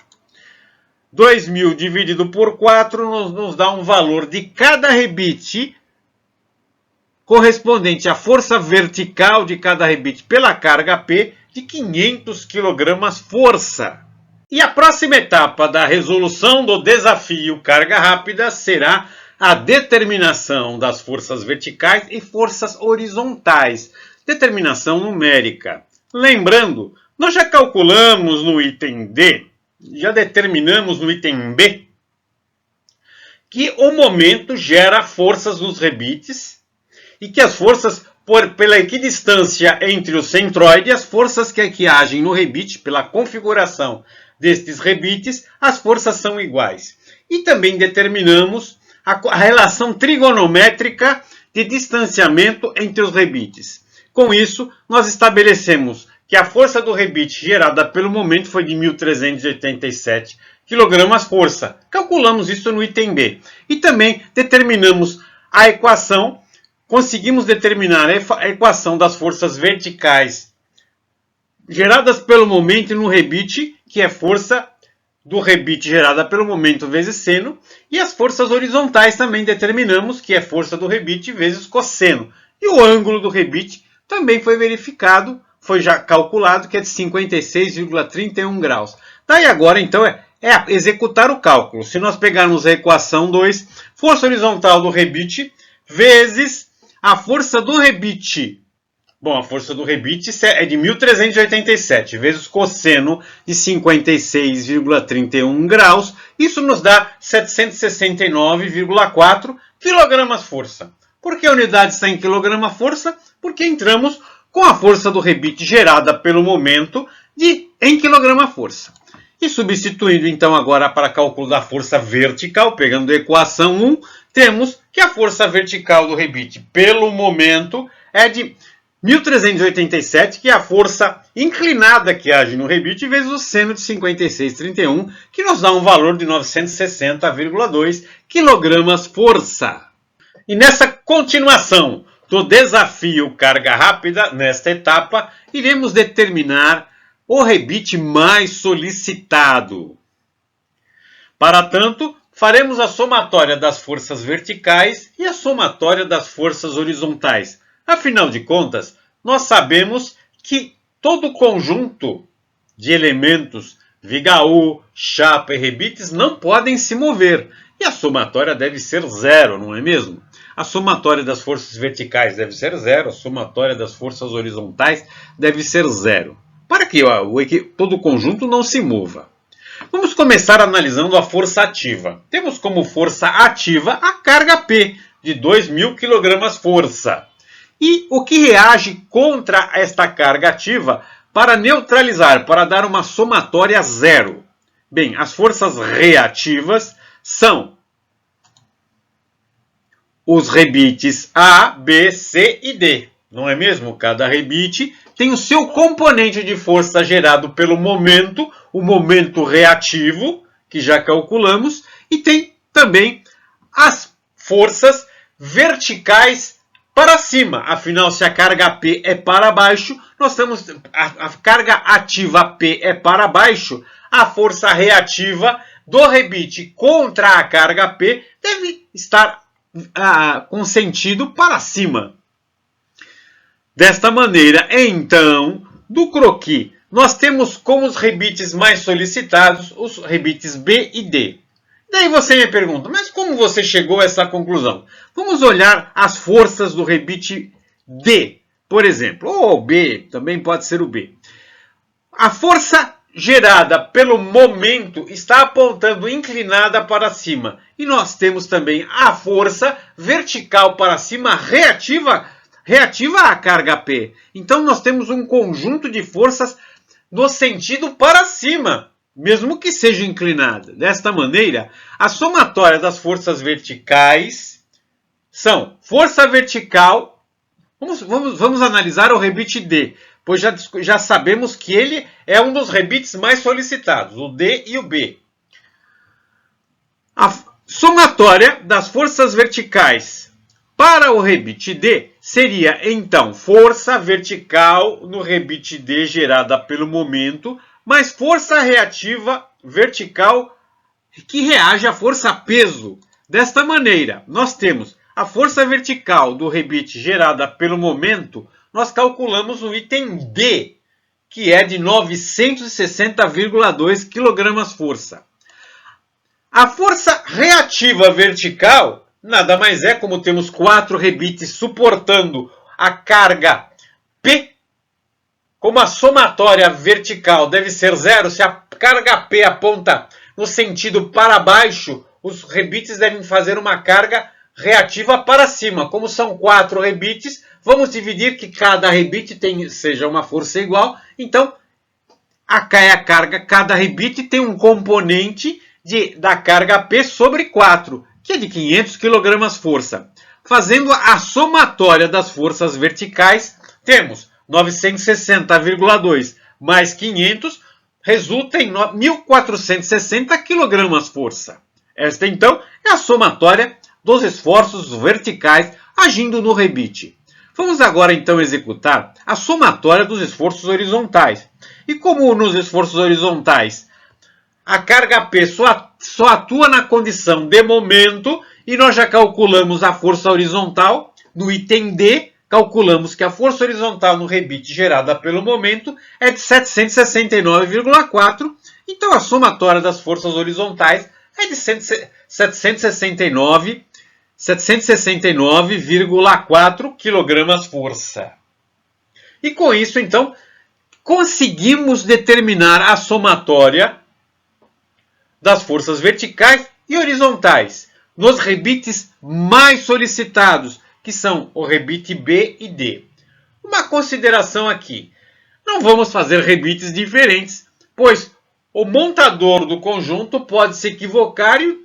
S1: 2.000 dividido por 4 nos dá um valor de cada rebite correspondente à força vertical de cada rebite pela carga P de 500 kg força. E a próxima etapa da resolução do desafio carga rápida será a determinação das forças verticais e forças horizontais. Determinação numérica. Lembrando, nós já calculamos no item D, já determinamos no item B, que o momento gera forças nos rebites e que as forças, pela equidistância entre o centroide, as forças que agem no rebite, pela configuração destes rebites, as forças são iguais. E também determinamos a relação trigonométrica de distanciamento entre os rebites. Com isso, nós estabelecemos que a força do rebite gerada pelo momento foi de 1.387 kg-força. Calculamos isso no item B. E também determinamos a equação, conseguimos determinar a equação das forças verticais geradas pelo momento no rebite, que é força do rebite gerada pelo momento vezes seno, e as forças horizontais também determinamos, que é força do rebite vezes cosseno. E o ângulo do rebite também foi verificado, foi já calculado, que é de 56,31 graus. Daí agora, então, é executar o cálculo. Se nós pegarmos a equação 2, força horizontal do rebite vezes a força do rebite. Bom, a força do rebite é de 1.387 vezes cosseno de 56,31 graus. Isso nos dá 769,4 kg-força. Por que a unidade está em kg-força? Porque entramos com a força do rebite gerada pelo momento em kg-força. E substituindo então agora para cálculo da força vertical, pegando a equação 1, temos que a força vertical do rebite pelo momento é de 1.387, que é a força inclinada que age no rebite, vezes o seno de 56,31, que nos dá um valor de 960,2 kg-força. E nessa continuação do desafio carga rápida, nesta etapa, iremos determinar o rebite mais solicitado. Para tanto, faremos a somatória das forças verticais e a somatória das forças horizontais. Afinal de contas, nós sabemos que todo conjunto de elementos, viga U, chapa e rebites, não podem se mover. E a somatória deve ser zero, não é mesmo? A somatória das forças verticais deve ser zero, a somatória das forças horizontais deve ser zero. Para que todo o conjunto não se mova. Vamos começar analisando a força ativa. Temos como força ativa a carga P, de 2.000 kg-força. E o que reage contra esta carga ativa para neutralizar, para dar uma somatória zero? Bem, as forças reativas são os rebites A, B, C e D. Não é mesmo? Cada rebite tem o seu componente de força gerado pelo momento, o momento reativo, que já calculamos, e tem também as forças verticais para cima. Afinal, se a carga P é para baixo, nós temos a carga ativa P é para baixo, a força reativa do rebite contra a carga P deve estar com sentido para cima. Desta maneira, então, do croquis, nós temos como os rebites mais solicitados os rebites B e D. Daí você me pergunta, mas como você chegou a essa conclusão? Vamos olhar as forças do rebite D, por exemplo, ou B, também pode ser o B. A força gerada pelo momento está apontando inclinada para cima. E nós temos também a força vertical para cima reativa à carga P. Então nós temos um conjunto de forças no sentido para cima, mesmo que seja inclinada. Desta maneira, a somatória das forças verticais são força vertical. Vamos analisar o rebite D, pois já sabemos que ele é um dos rebites mais solicitados, o D e o B. A somatória das forças verticais para o rebite D seria, então, força vertical no rebite D gerada pelo momento, mais força reativa vertical que reage à força peso. Desta maneira, nós temos a força vertical do rebite gerada pelo momento, nós calculamos o item D, que é de 960,2 kgfm. A força reativa vertical nada mais é, como temos 4 rebites suportando a carga P, como a somatória vertical deve ser 0, se a carga P aponta no sentido para baixo, os rebites devem fazer uma carga reativa para cima. Como são 4 rebites, vamos dividir que cada rebite seja uma força igual. Então, a carga, cada rebite tem um componente da carga P sobre 4, que é de 500 kg força. Fazendo a somatória das forças verticais, temos 960,2 mais 500, resulta em 1.460 kg força. Esta, então, é a somatória dos esforços verticais agindo no rebite. Vamos agora, então, executar a somatória dos esforços horizontais. E como nos esforços horizontais a carga P só atua na condição de momento, e nós já calculamos a força horizontal no item D, calculamos que a força horizontal no rebite gerada pelo momento é de 769,4, então a somatória das forças horizontais é de 769,4 kg força. E com isso, então, conseguimos determinar a somatória das forças verticais e horizontais nos rebites mais solicitados, que são o rebite B e D. Uma consideração aqui: não vamos fazer rebites diferentes, pois o montador do conjunto pode se equivocar e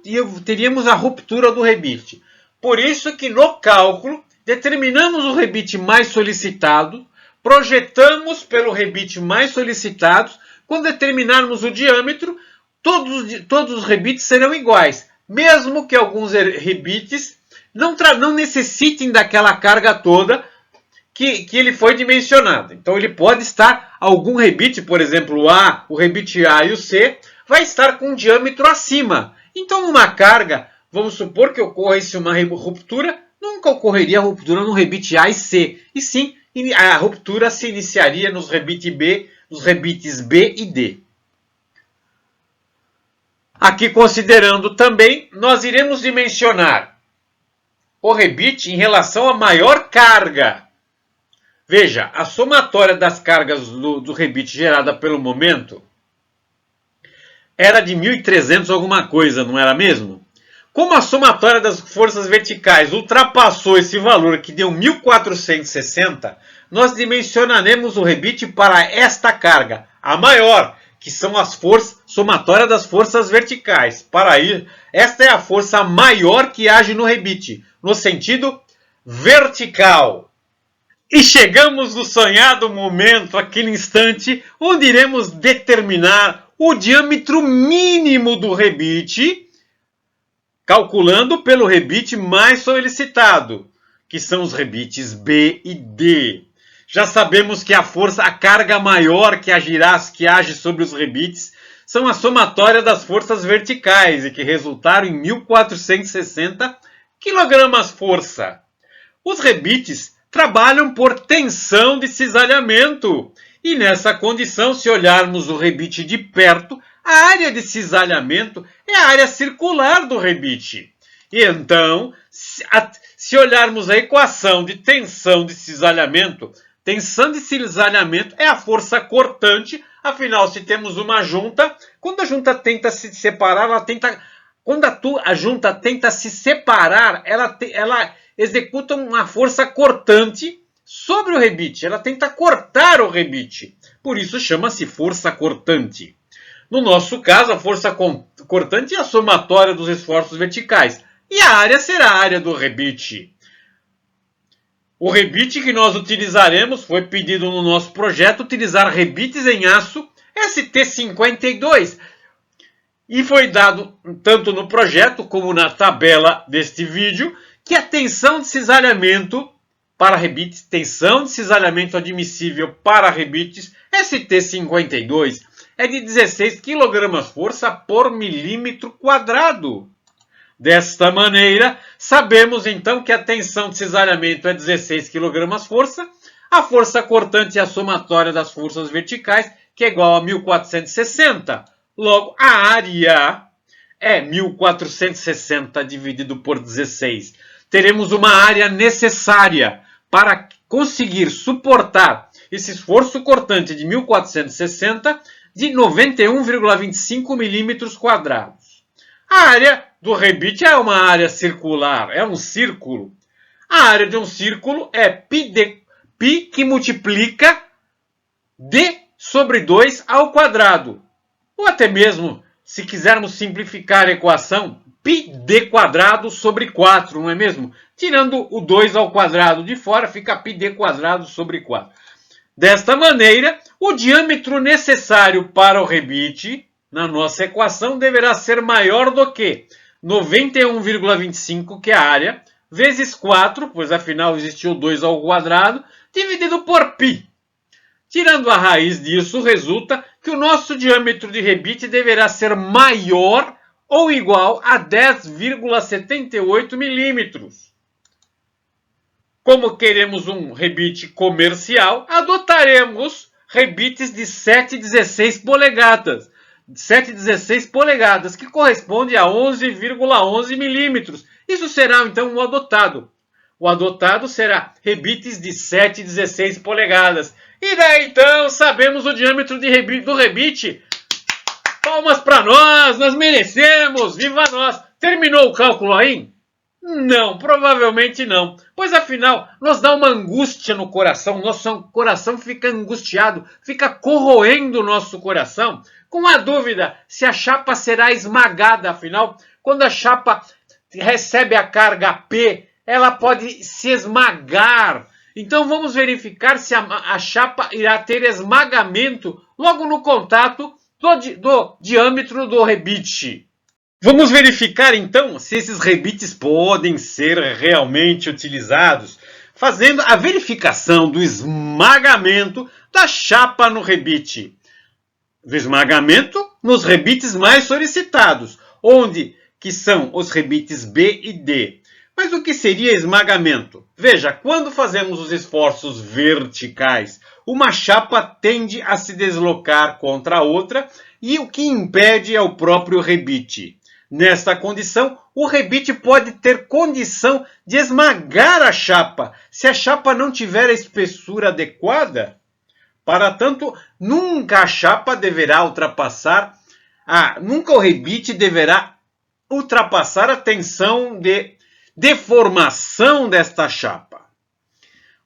S1: teríamos a ruptura do rebite. Por isso que no cálculo determinamos o rebite mais solicitado, projetamos pelo rebite mais solicitado. Quando determinarmos o diâmetro, todos os rebites serão iguais, mesmo que alguns rebites não necessitem daquela carga toda que ele foi dimensionado. Então ele pode estar, algum rebite, por exemplo o rebite A e o C, vai estar com um diâmetro acima. Então numa carga, vamos supor que ocorresse uma ruptura, nunca ocorreria a ruptura no rebite A e C, e sim a ruptura se iniciaria nos rebites B e D. Aqui, considerando também, nós iremos dimensionar o rebite em relação à maior carga. Veja, a somatória das cargas do rebite gerada pelo momento era de 1.300 alguma coisa, não era mesmo? Como a somatória das forças verticais ultrapassou esse valor, que deu 1.460, nós dimensionaremos o rebite para esta carga, a maior, que são as forças, somatória das forças verticais. Esta é a força maior que age no rebite, no sentido vertical. E chegamos no sonhado momento, aquele instante, onde iremos determinar o diâmetro mínimo do rebite, calculando pelo rebite mais solicitado, que são os rebites B e D. Já sabemos que a carga maior que age sobre os rebites, são a somatória das forças verticais e que resultaram em 1.460 kg-força. Os rebites trabalham por tensão de cisalhamento e nessa condição, se olharmos o rebite de perto, a área de cisalhamento é a área circular do rebite. E então, se olharmos a equação de tensão de cisalhamento é a força cortante. Afinal, se temos uma junta, quando a junta tenta se separar, a junta tenta se separar, ela executa uma força cortante sobre o rebite. Ela tenta cortar o rebite. Por isso chama-se força cortante. No nosso caso, a força cortante é a somatória dos esforços verticais. E a área será a área do rebite. O rebite que nós utilizaremos, foi pedido no nosso projeto, utilizar rebites em aço ST52. E foi dado, tanto no projeto como na tabela deste vídeo, que a tensão de cisalhamento para rebites, tensão de cisalhamento admissível para rebites ST52 é de 16 kgfm por milímetro quadrado. Desta maneira, sabemos então que a tensão de cisalhamento é 16 kgfm, a força cortante é a somatória das forças verticais, que é igual a 1460. Logo, a área é 1460 dividido por 16. Teremos uma área necessária para conseguir suportar esse esforço cortante de 1460 de 91,25 milímetros quadrados. A área do rebite é uma área circular, é um círculo. A área de um círculo é π que multiplica d sobre 2 ao quadrado. Ou até mesmo, se quisermos simplificar a equação, πd quadrado sobre 4, não é mesmo? Tirando o 2 ao quadrado de fora, fica πd quadrado sobre 4. Desta maneira, o diâmetro necessário para o rebite, na nossa equação, deverá ser maior do que 91,25, que é a área, vezes 4, pois afinal existiu 2 ao quadrado, dividido por π. Tirando a raiz disso, resulta que o nosso diâmetro de rebite deverá ser maior ou igual a 10,78 milímetros. Como queremos um rebite comercial, adotaremos rebites de 7,16 polegadas. 7,16 polegadas, que corresponde a 11,11 milímetros. Isso será então o adotado. O adotado será rebites de 7,16 polegadas. E daí então sabemos o diâmetro do rebite. Palmas para nós merecemos, viva nós. Terminou o cálculo aí? Não, provavelmente não. Pois afinal, nos dá uma angústia no coração, nosso coração fica angustiado, fica corroendo o nosso coração, com a dúvida se a chapa será esmagada. Afinal, quando a chapa recebe a carga P, ela pode se esmagar. Então vamos verificar se a chapa irá ter esmagamento logo no contato do diâmetro do rebite. Vamos verificar então se esses rebites podem ser realmente utilizados, fazendo a verificação do esmagamento da chapa no rebite. Do esmagamento nos rebites mais solicitados, onde que são os rebites B e D. Mas o que seria esmagamento? Veja, quando fazemos os esforços verticais, uma chapa tende a se deslocar contra a outra e o que impede é o próprio rebite. Nesta condição, o rebite pode ter condição de esmagar a chapa, se a chapa não tiver a espessura adequada. Para tanto, nunca a chapa deverá ultrapassar, nunca o rebite deverá ultrapassar a tensão de deformação desta chapa.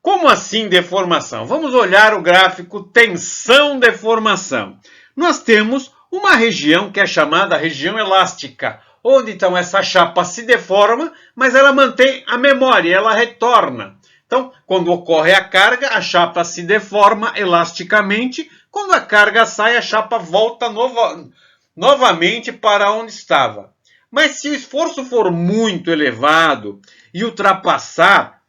S1: Como assim deformação? Vamos olhar o gráfico tensão-deformação. Nós temos uma região que é chamada região elástica, onde então essa chapa se deforma, mas ela mantém a memória, ela retorna. Então, quando ocorre a carga, a chapa se deforma elasticamente. Quando a carga sai, a chapa volta novamente para onde estava. Mas se o esforço for muito elevado e ultrapassar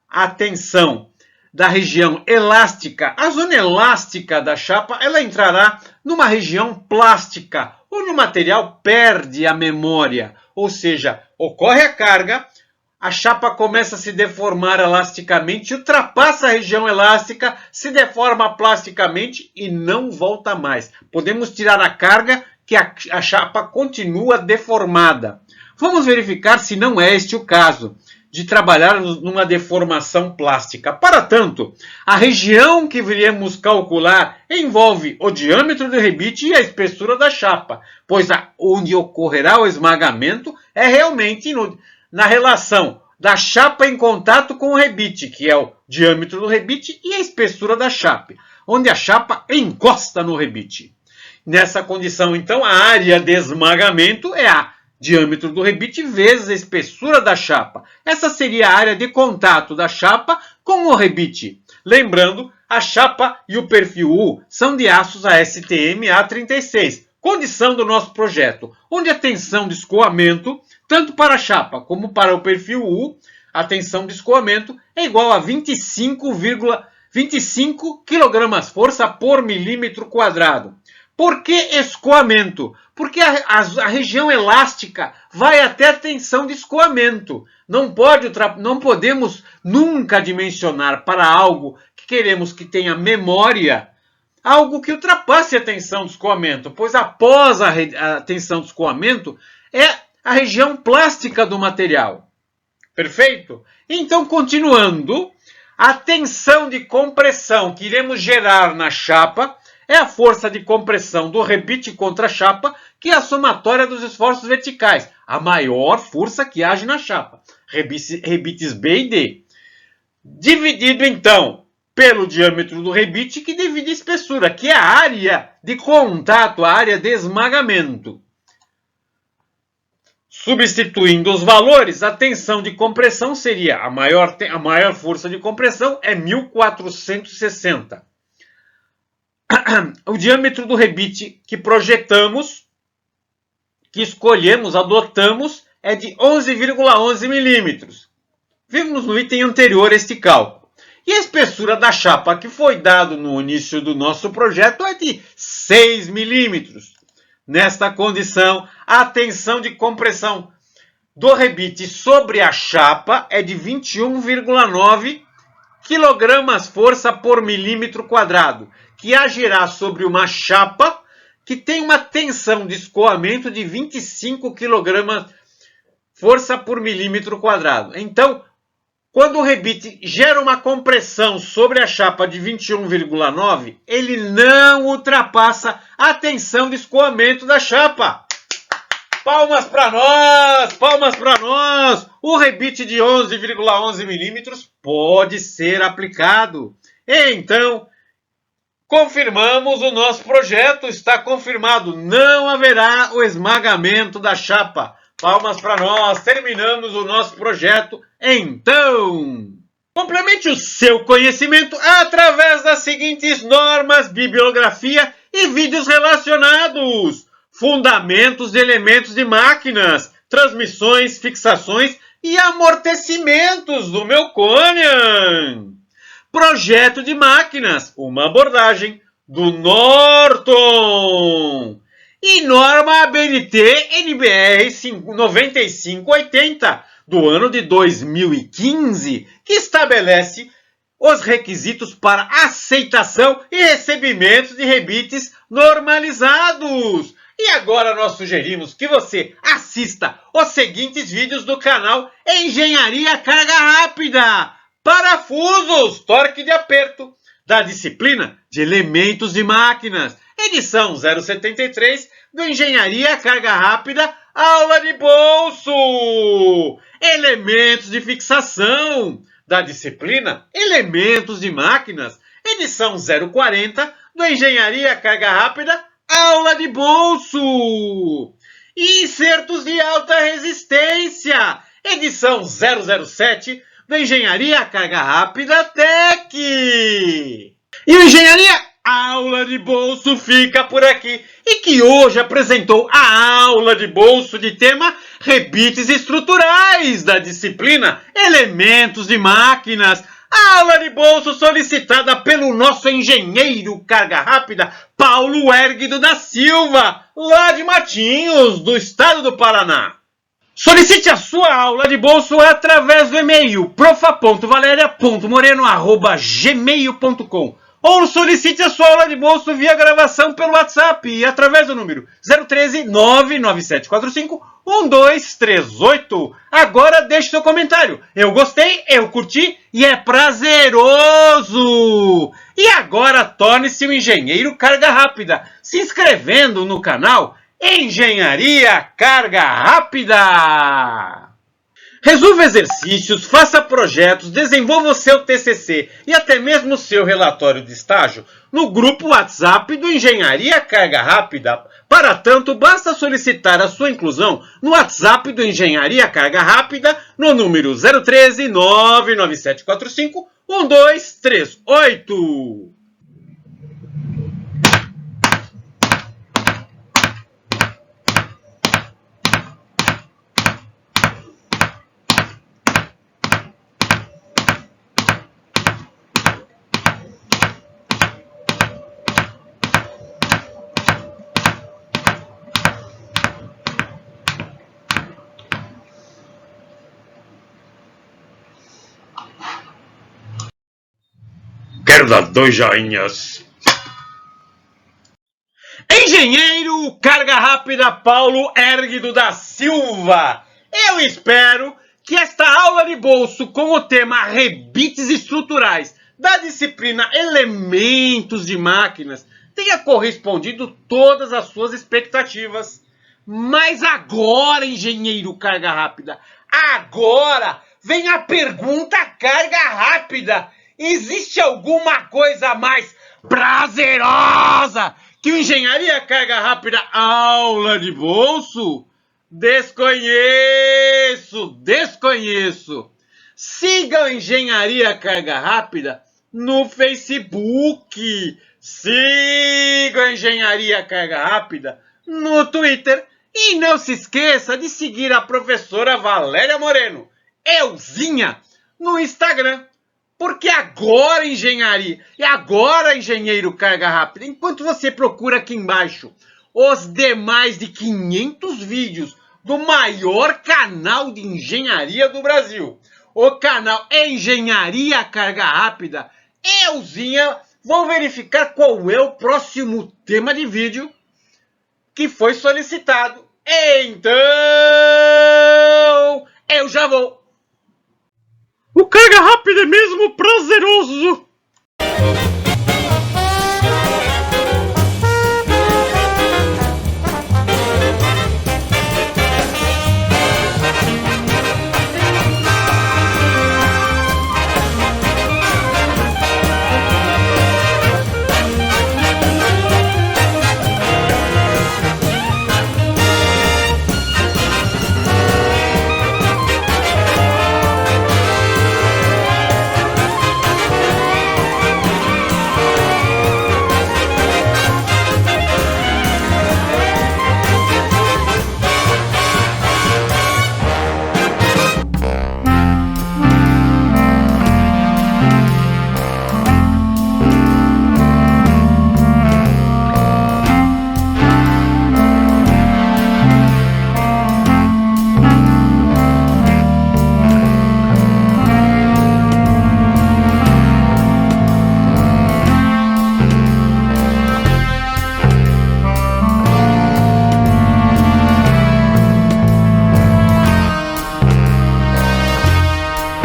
S1: a tensão da região elástica, a zona elástica da chapa, ela entrará numa região plástica, onde o material perde a memória. Ou seja, ocorre a carga, a chapa começa a se deformar elasticamente, ultrapassa a região elástica, se deforma plasticamente e não volta mais. Podemos tirar a carga, que a chapa continua deformada. Vamos verificar se não é este o caso de trabalhar numa deformação plástica. Para tanto, a região que iremos calcular envolve o diâmetro do rebite e a espessura da chapa, pois onde ocorrerá o esmagamento é realmente na relação da chapa em contato com o rebite, que é o diâmetro do rebite e a espessura da chapa, onde a chapa encosta no rebite. Nessa condição, então, a área de esmagamento é a diâmetro do rebite vezes a espessura da chapa. Essa seria a área de contato da chapa com o rebite. Lembrando, a chapa e o perfil U são de aços ASTM A36, condição do nosso projeto, onde a tensão de escoamento, tanto para a chapa como para o perfil U, a tensão de escoamento é igual a 25 kgfm por milímetro quadrado. Por que escoamento? Porque a região elástica vai até a tensão de escoamento. Não podemos nunca dimensionar para algo que queremos que tenha memória, algo que ultrapasse a tensão de escoamento, pois após a tensão de escoamento é a região plástica do material. Perfeito? Então, continuando, a tensão de compressão que iremos gerar na chapa é a força de compressão do rebite contra a chapa, que é a somatória dos esforços verticais, a maior força que age na chapa, rebites B e D. Dividido, então, pelo diâmetro do rebite, que divide a espessura, que é a área de contato, a área de esmagamento. Substituindo os valores, a tensão de compressão seria a maior força de compressão é 1460. O diâmetro do rebite que projetamos, que escolhemos, adotamos, é de 11,11 milímetros. Vimos no item anterior este cálculo. E a espessura da chapa que foi dado no início do nosso projeto é de 6 milímetros. Nesta condição, a tensão de compressão do rebite sobre a chapa é de 21,9 kgfm por milímetro quadrado, que agirá sobre uma chapa que tem uma tensão de escoamento de 25 kgfm por milímetro quadrado. Então, quando o rebite gera uma compressão sobre a chapa de 21,9, ele não ultrapassa a tensão de escoamento da chapa. Palmas para nós! Palmas para nós! O rebite de 11,11 milímetros pode ser aplicado. Então, confirmamos o nosso projeto, está confirmado. Não haverá o esmagamento da chapa. Palmas para nós, terminamos o nosso projeto. Então, complemente o seu conhecimento através das seguintes normas, bibliografia e vídeos relacionados. Fundamentos de elementos de máquinas, transmissões, fixações e amortecimentos do Melconian. Projeto de máquinas, uma abordagem do Norton. E norma ABNT NBR 9580 do ano de 2015, que estabelece os requisitos para aceitação e recebimento de rebites normalizados. E agora nós sugerimos que você assista os seguintes vídeos do canal Engenharia Carga Rápida, Parafusos, Torque de Aperto, da disciplina de Elementos de Máquinas, edição 073 do Engenharia Carga Rápida, aula de bolso. Elementos de fixação, da disciplina Elementos de Máquinas, edição 040 do Engenharia Carga Rápida, aula de bolso. Insertos de alta resistência, edição 007 do Engenharia Carga Rápida Tech. E o Engenharia Aula de Bolso fica por aqui, e que hoje apresentou a aula de bolso de tema Rebites Estruturais, da disciplina Elementos de Máquinas. A aula de bolso solicitada pelo nosso engenheiro Carga Rápida, Paulo Erguido da Silva, lá de Matinhos, do estado do Paraná. Solicite a sua aula de bolso através do e-mail profa.valeria.moreno@gmail.com ou solicite a sua aula de bolso via gravação pelo WhatsApp através do número 013 99745 1238. Agora deixe seu comentário. Eu gostei, eu curti e é prazeroso. E agora torne-se um engenheiro Carga Rápida, se inscrevendo no canal Engenharia Carga Rápida. Resolva exercícios, faça projetos, desenvolva o seu TCC e até mesmo o seu relatório de estágio no grupo WhatsApp do Engenharia Carga Rápida Para tanto, basta solicitar a sua inclusão no WhatsApp do Engenharia Carga Rápida no número 013 99745 1238. Quero dar 2 joinhas. Engenheiro Carga Rápida Paulo Erguido da Silva. Eu espero que esta aula de bolso com o tema rebites estruturais da disciplina Elementos de Máquinas tenha correspondido todas as suas expectativas. Mas agora, engenheiro Carga Rápida, agora vem a pergunta Carga Rápida. Existe alguma coisa mais prazerosa que o Engenharia Carga Rápida aula de bolso? Desconheço. Siga a Engenharia Carga Rápida no Facebook. Siga a Engenharia Carga Rápida no Twitter. E não se esqueça de seguir a professora Valéria Moreno, Euzinha, no Instagram. Porque agora, engenheiro Carga Rápida, enquanto você procura aqui embaixo os demais de 500 vídeos do maior canal de engenharia do Brasil, o canal Engenharia Carga Rápida, Euzinha, vou verificar qual é o próximo tema de vídeo que foi solicitado. Então, eu já vou. O Carga Rápida é mesmo prazeroso!